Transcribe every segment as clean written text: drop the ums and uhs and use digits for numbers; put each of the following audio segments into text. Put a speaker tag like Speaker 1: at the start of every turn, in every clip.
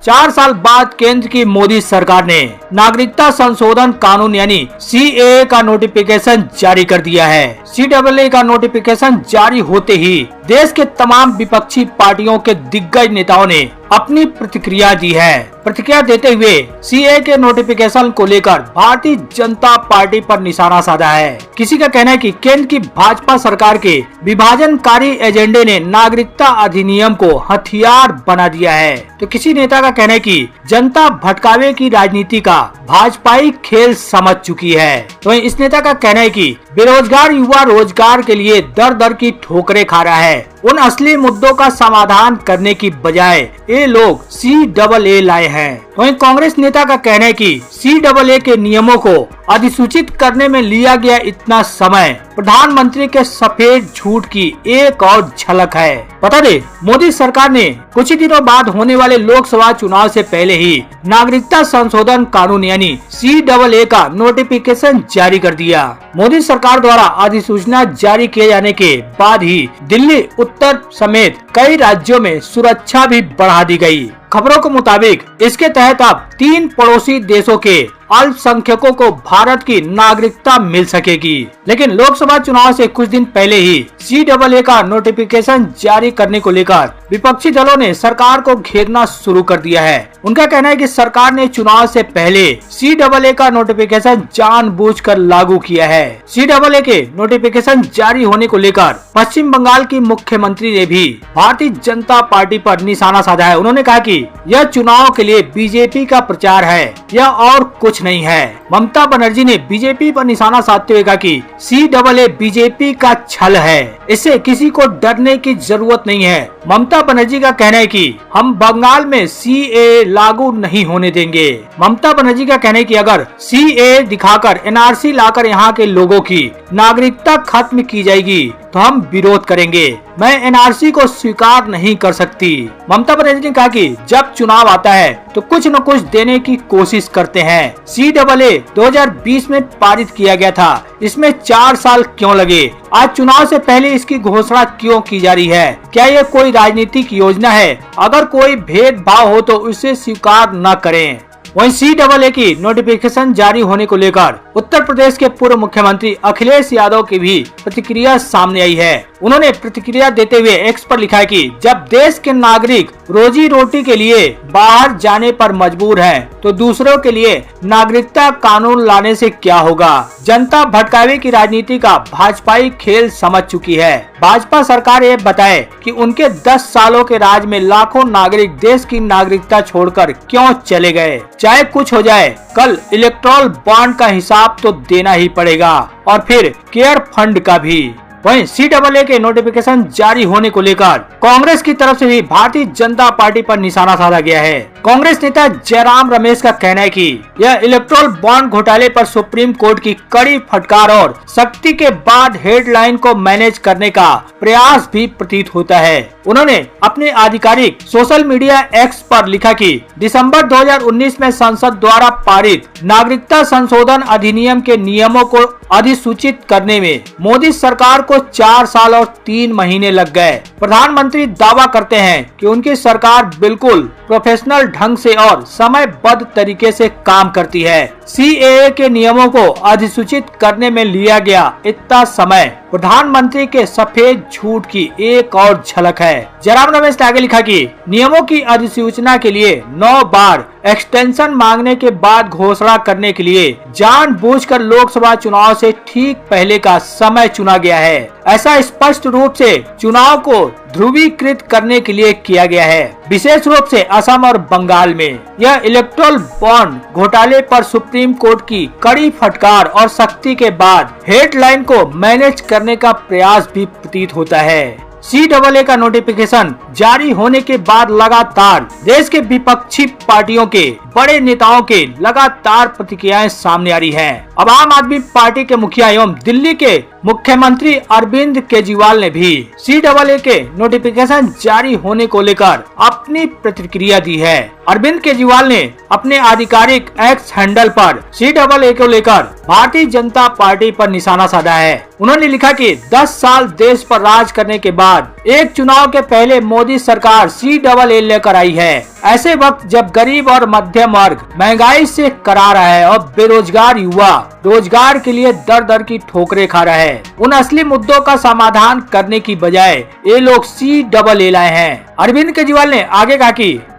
Speaker 1: 4 साल बाद केंद्र की मोदी सरकार ने नागरिकता संशोधन कानून यानी CAA का नोटिफिकेशन जारी कर दिया है। CAA का नोटिफिकेशन जारी होते ही देश के तमाम विपक्षी पार्टियों के दिग्गज नेताओं ने अपनी प्रतिक्रिया दी है। प्रतिक्रिया देते हुए CAA के नोटिफिकेशन को लेकर भारतीय जनता पार्टी पर निशाना साधा है। किसी का कहना है कि केंद्र की भाजपा सरकार के विभाजनकारी एजेंडे ने नागरिकता अधिनियम को हथियार बना दिया है, तो किसी नेता का कहना है कि जनता भटकावे की राजनीति का भाजपाई खेल समझ चुकी है। तो इस नेता का कहना है कि बेरोजगार युवा रोजगार के लिए दर दर की ठोकरें खा रहा है। उन असली मुद्दों का समाधान करने की बजाय ये लोग CAA लाए हैं। वहीं कांग्रेस नेता का कहना है कि CAA के नियमों को अधिसूचित करने में लिया गया इतना समय प्रधानमंत्री के सफेद झूठ की एक और झलक है। बता दें, मोदी सरकार ने कुछ ही दिनों बाद होने वाले लोकसभा चुनाव से पहले ही नागरिकता संशोधन कानून यानी CAA का नोटिफिकेशन जारी कर दिया। मोदी सरकार द्वारा अधिसूचना जारी किए जाने के बाद ही दिल्ली, उत्तर समेत कई राज्यों में सुरक्षा भी बढ़ा दी गई। खबरों के मुताबिक इसके तहत अब 3 पड़ोसी देशों के अल्पसंख्यकों को भारत की नागरिकता मिल सकेगी। लेकिन लोकसभा चुनाव से कुछ दिन पहले ही CAA का नोटिफिकेशन जारी करने को लेकर विपक्षी दलों ने सरकार को घेरना शुरू कर दिया है। उनका कहना है कि सरकार ने चुनाव से पहले CAA का नोटिफिकेशन जानबूझकर लागू किया है। CAA के नोटिफिकेशन जारी होने को लेकर पश्चिम बंगाल की मुख्यमंत्री ने भी भारतीय जनता पार्टी पर निशाना साधा है। उन्होंने कहा कि यह चुनाव के लिए बीजेपी का प्रचार है, यह और कुछ नहीं है। ममता बनर्जी ने बीजेपी पर निशाना साधते हुए कहा कि CAA बीजेपी का छल है, इससे किसी को डरने की जरूरत नहीं है। ममता बनर्जी का कहना है कि हम बंगाल में CAA लागू नहीं होने देंगे। ममता बनर्जी का कहना है कि अगर CAA दिखाकर NRC लाकर यहाँ के लोगों की नागरिकता खत्म की जाएगी तो हम विरोध करेंगे। मैं NRC को स्वीकार नहीं कर सकती। ममता बनर्जी ने कहा कि जब चुनाव आता है तो कुछ न कुछ देने की कोशिश करते हैं। CAA 2020 में पारित किया गया था, इसमें 4 साल क्यों लगे? आज चुनाव से पहले इसकी घोषणा क्यों की जा रही है? क्या ये कोई राजनीतिक योजना है? अगर कोई भेदभाव हो तो उसे स्वीकार न करें। वहीं CAA की नोटिफिकेशन जारी होने को लेकर उत्तर प्रदेश के पूर्व मुख्यमंत्री अखिलेश यादव की भी प्रतिक्रिया सामने आई है। उन्होंने प्रतिक्रिया देते हुए X पर लिखा है कि जब देश के नागरिक रोजी रोटी के लिए बाहर जाने पर मजबूर हैं, तो दूसरों के लिए नागरिकता कानून लाने से क्या होगा? जनता भटकावे की राजनीति का भाजपाई खेल समझ चुकी है। भाजपा सरकार ये बताए कि उनके 10 सालों के राज में लाखों नागरिक देश की नागरिकता छोड़कर क्यों चले गए। चाहे कुछ हो जाए, कल इलेक्टोरल बॉन्ड का हिसाब तो देना ही पड़ेगा और फिर केयर फंड का भी। वहीं CAA के नोटिफिकेशन जारी होने को लेकर कांग्रेस की तरफ से भी भारतीय जनता पार्टी पर निशाना साधा गया है। कांग्रेस नेता जयराम रमेश का कहना है कि यह इलेक्टोरल बॉन्ड घोटाले पर सुप्रीम कोर्ट की कड़ी फटकार और सख्ती के बाद हेडलाइन को मैनेज करने का प्रयास भी प्रतीत होता है। उन्होंने अपने आधिकारिक सोशल मीडिया X पर लिखा कि दिसंबर 2019 में संसद द्वारा पारित नागरिकता संशोधन अधिनियम के नियमों को अधिसूचित करने में मोदी सरकार को 4 साल और 3 महीने लग गए। प्रधानमंत्री दावा करते हैं कि उनकी सरकार बिल्कुल प्रोफेशनल ढंग से और समयबद्ध तरीके से काम करती है। CAA के नियमों को अधिसूचित करने में लिया गया इतना समय प्रधानमंत्री के सफेद झूठ की एक और झलक है। जयराम रमेश ने आगे लिखा कि नियमों की अधिसूचना के लिए 9 बार एक्सटेंशन मांगने के बाद घोषणा करने के लिए जानबूझकर लोकसभा चुनाव से ठीक पहले का समय चुना गया है। ऐसा स्पष्ट रूप से चुनाव को ध्रुवीकृत करने के लिए किया गया है, विशेष रूप से असम और बंगाल में। यह इलेक्टोरल बॉन्ड घोटाले पर सुप्रीम कोर्ट की कड़ी फटकार और सख्ती के बाद हेडलाइन को मैनेज करने का प्रयास भी प्रतीत होता है। CAA का नोटिफिकेशन जारी होने के बाद लगातार देश के विपक्षी पार्टियों के बड़े नेताओं के लगातार प्रतिक्रियाएं सामने आ रही हैं। अब आम आदमी पार्टी के मुखिया एवं दिल्ली के मुख्यमंत्री अरविंद केजरीवाल ने भी CAA के नोटिफिकेशन जारी होने को लेकर अपनी प्रतिक्रिया दी है। अरविंद केजरीवाल ने अपने आधिकारिक X हैंडल पर CAA को लेकर भारतीय जनता पार्टी पर निशाना साधा है। उन्होंने लिखा कि 10 साल देश पर राज करने के बाद एक चुनाव के पहले मोदी सरकार CAA लेकर आई है। ऐसे वक्त जब गरीब और मध्यम वर्ग महंगाई से करा रहा है और बेरोजगार युवा रोजगार के लिए दर दर की ठोकरें खा रहा है, उन असली मुद्दों का समाधान करने की बजाय ये लोग CAA लाए हैं। अरविंद केजरीवाल ने आगे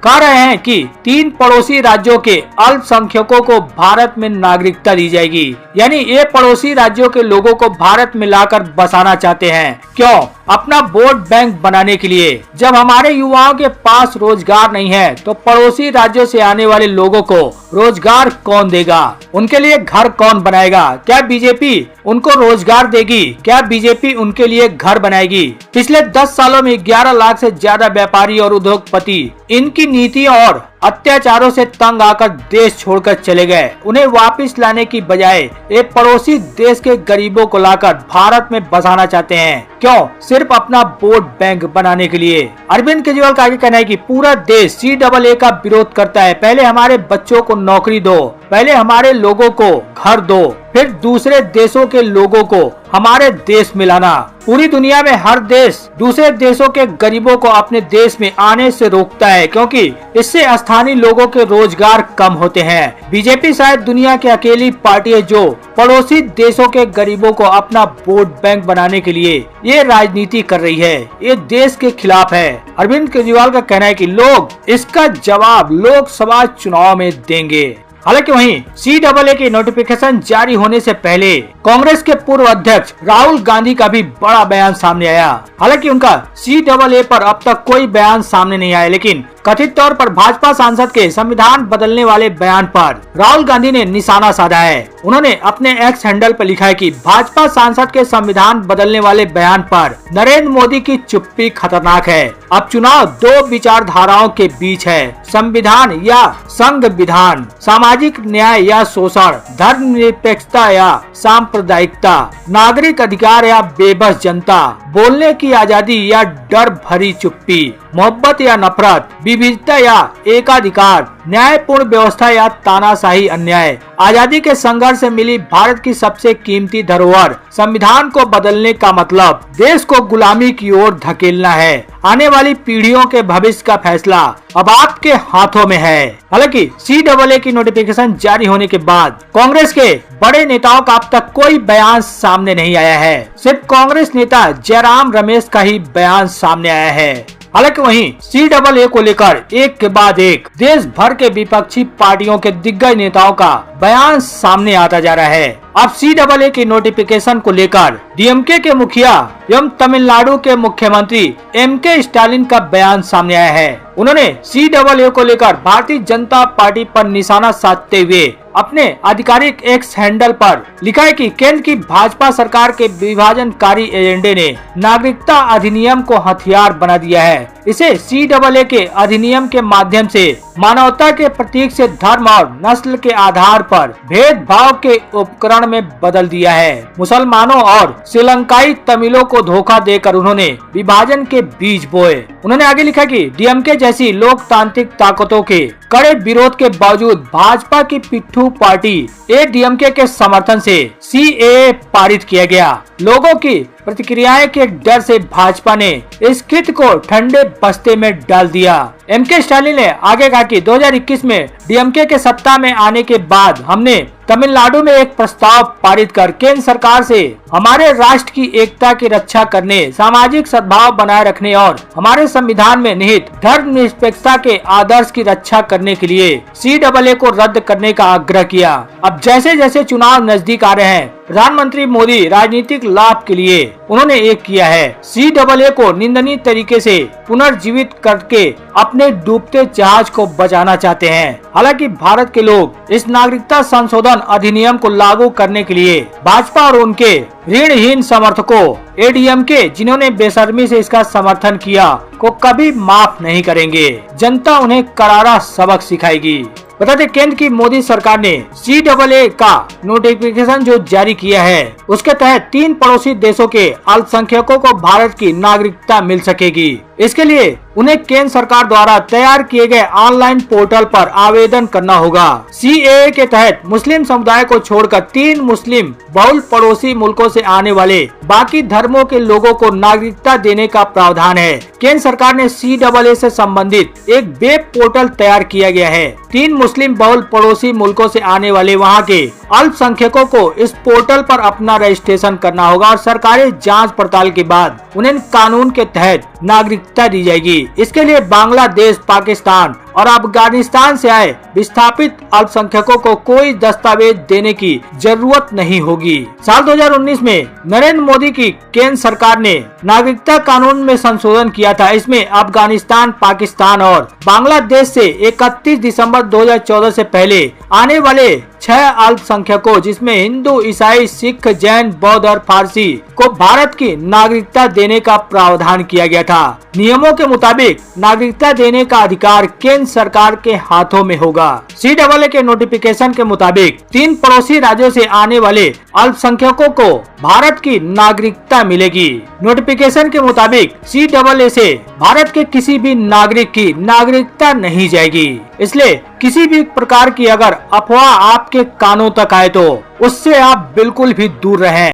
Speaker 1: कह रहे हैं कि 3 पड़ोसी राज्यों के अल्पसंख्यकों को भारत में नागरिकता दी जाएगी, यानी ये पड़ोसी राज्यों के लोगों को भारत में लाकर बसाना चाहते हैं। क्यों? अपना वोट बैंक बनाने के लिए। जब हमारे युवाओं के पास रोजगार नहीं है तो पड़ोसी राज्यों से आने वाले लोगों को रोजगार कौन देगा? उनके लिए घर कौन बनाएगा? क्या बीजेपी उनको रोजगार देगी? क्या बीजेपी उनके लिए घर बनाएगी? पिछले 10 सालों में 11 लाख से ज्यादा व्यापारी और उद्योगपति इनकी नीतियों और अत्याचारों से तंग आकर देश छोड़कर चले गए। उन्हें वापस लाने की बजाय एक पड़ोसी देश के गरीबों को लाकर भारत में बसाना चाहते हैं। क्यों? सिर्फ अपना वोट बैंक बनाने के लिए। अरविंद केजरीवाल का आगे कहना है कि पूरा देश CAA का विरोध करता है। पहले हमारे बच्चों को नौकरी दो, पहले हमारे लोगों को घर दो, फिर दूसरे देशों के लोगों को हमारे देश में लाना। पूरी दुनिया में हर देश दूसरे देशों के गरीबों को अपने देश में आने से रोकता है, क्योंकि इससे स्थानीय लोगों के रोजगार कम होते हैं। बीजेपी शायद दुनिया की अकेली पार्टी है जो पड़ोसी देशों के गरीबों को अपना वोट बैंक बनाने के लिए ये राजनीति कर रही है। ये देश के खिलाफ है। अरविंद केजरीवाल का कहना है कि लोग इसका जवाब लोकसभा चुनाव में देंगे। हालांकि वहीं CAA की नोटिफिकेशन जारी होने से पहले कांग्रेस के पूर्व अध्यक्ष राहुल गांधी का भी बड़ा बयान सामने आया। हालांकि उनका CAA पर अब तक कोई बयान सामने नहीं आया, लेकिन कथित तौर पर भाजपा सांसद के संविधान बदलने वाले बयान पर राहुल गांधी ने निशाना साधा है। उन्होंने अपने एक्स हैंडल पर लिखा है कि भाजपा सांसद के संविधान बदलने वाले बयान पर नरेंद्र मोदी की चुप्पी खतरनाक है। अब चुनाव 2 विचारधाराओं के बीच है, संविधान या संघ विधान, सामाजिक न्याय या शोषण, धर्मनिरपेक्षता या सांप्रदायिकता, नागरिक अधिकार या बेबस जनता, बोलने की आजादी या डर भरी चुप्पी, मोहब्बत या नफरत, विविधता या एकाधिकार, न्यायपूर्ण व्यवस्था या तानाशाही अन्याय। आजादी के संघर्ष से मिली भारत की सबसे कीमती धरोहर संविधान को बदलने का मतलब देश को गुलामी की ओर धकेलना है। आने वाली पीढ़ियों के भविष्य का फैसला अब आपके हाथों में है। हालांकि CAA की नोटिफिकेशन जारी होने के बाद कांग्रेस के बड़े नेताओं का अब तक कोई बयान सामने नहीं आया है। सिर्फ कांग्रेस नेता जयराम रमेश का ही बयान सामने आया है। हालांकि वहीं CAA को लेकर एक के बाद एक देश भर के विपक्षी पार्टियों के दिग्गज नेताओं का बयान सामने आता जा रहा है। अब CAA की नोटिफिकेशन को लेकर DMK के मुखिया एवं तमिलनाडु के मुख्यमंत्री MK स्टालिन का बयान सामने आया है। उन्होंने CAA को लेकर भारतीय जनता पार्टी पर निशाना साधते हुए अपने आधिकारिक एक्स हैंडल पर लिखा है कि केंद्र की भाजपा सरकार के विभाजनकारी एजेंडे ने नागरिकता अधिनियम को हथियार बना दिया है। इसे CAA के अधिनियम के माध्यम से मानवता के प्रतीक से धर्म और नस्ल के आधार पर भेदभाव के उपकरण में बदल दिया है। मुसलमानों और श्रीलंकाई तमिलों को धोखा देकर उन्होंने विभाजन के बीज बोए। उन्होंने आगे लिखा कि DMK जैसी लोकतांत्रिक ताकतों के कड़े विरोध के बावजूद भाजपा की पिट्ठू पार्टी ADMK के समर्थन से CAA पारित किया गया। लोगों की प्रतिक्रियाएं के डर से भाजपा ने इस कृत्य को ठंडे बस्ते में डाल दिया। MK स्टालिन ने आगे कहा कि 2021 में DMK के सत्ता में आने के बाद हमने तमिलनाडु में एक प्रस्ताव पारित कर केंद्र सरकार से हमारे राष्ट्र की एकता की रक्षा करने, सामाजिक सद्भाव बनाए रखने और हमारे संविधान में निहित धर्मनिरपेक्षता के आदर्श की रक्षा करने के लिए CAA को रद्द करने का आग्रह किया। अब जैसे जैसे चुनाव नजदीक आ रहे हैं, प्रधानमंत्री मोदी राजनीतिक लाभ के लिए उन्होंने एक किया है, CAA को निंदनीय तरीके से पुनर्जीवित करके अपने डूबते जहाज को बचाना चाहते हैं। हालांकि भारत के लोग इस नागरिकता संशोधन अधिनियम को लागू करने के लिए भाजपा और उनके ऋणहीन समर्थकों ADMK जिन्होंने बेशर्मी से इसका समर्थन किया को कभी माफ नहीं करेंगे। जनता उन्हें करारा सबक सिखाएगी। बता दें, केंद्र की मोदी सरकार ने CAA का नोटिफिकेशन जो जारी किया है उसके तहत 3 पड़ोसी देशों के अल्पसंख्यकों को भारत की नागरिकता मिल सकेगी। इसके लिए उन्हें केंद्र सरकार द्वारा तैयार किए गए ऑनलाइन पोर्टल पर आवेदन करना होगा। CAA के तहत मुस्लिम समुदाय को छोड़कर 3 मुस्लिम बहुल पड़ोसी मुल्कों से आने वाले बाकी धर्मों के लोगों को नागरिकता देने का प्रावधान है। केंद्र सरकार ने CAA से संबंधित एक वेब पोर्टल तैयार किया गया है। 3 मुस्लिम बहुल पड़ोसी मुल्कों से आने वाले वहां के अल्पसंख्यकों को इस पोर्टल पर अपना रजिस्ट्रेशन करना होगा और सरकारी जांच पड़ताल के बाद उन्हें कानून के तहत नागरिकता दी जाएगी। इसके लिए बांग्लादेश, पाकिस्तान और अफगानिस्तान से आए विस्थापित अल्पसंख्यकों को कोई दस्तावेज देने की जरूरत नहीं होगी। साल 2019 में नरेंद्र मोदी की केंद्र सरकार ने नागरिकता कानून में संशोधन किया था। इसमें अफगानिस्तान, पाकिस्तान और बांग्लादेश से 31 दिसंबर 2014 से पहले आने वाले 6 अल्पसंख्यकों जिसमें हिंदू, ईसाई, सिख, जैन, बौद्ध और फारसी को भारत की नागरिकता देने का प्रावधान किया गया था। नियमों के मुताबिक नागरिकता देने का अधिकार केंद्र सरकार के हाथों में होगा। CAA के नोटिफिकेशन के मुताबिक 3 पड़ोसी राज्यों से आने वाले अल्पसंख्यकों को भारत की नागरिकता मिलेगी। नोटिफिकेशन के मुताबिक CAA से भारत के किसी भी नागरिक की नागरिकता नहीं जाएगी। इसलिए किसी भी प्रकार की अगर अफवाह आपके कानों तक आए तो उससे आप बिल्कुल भी दूर रहें।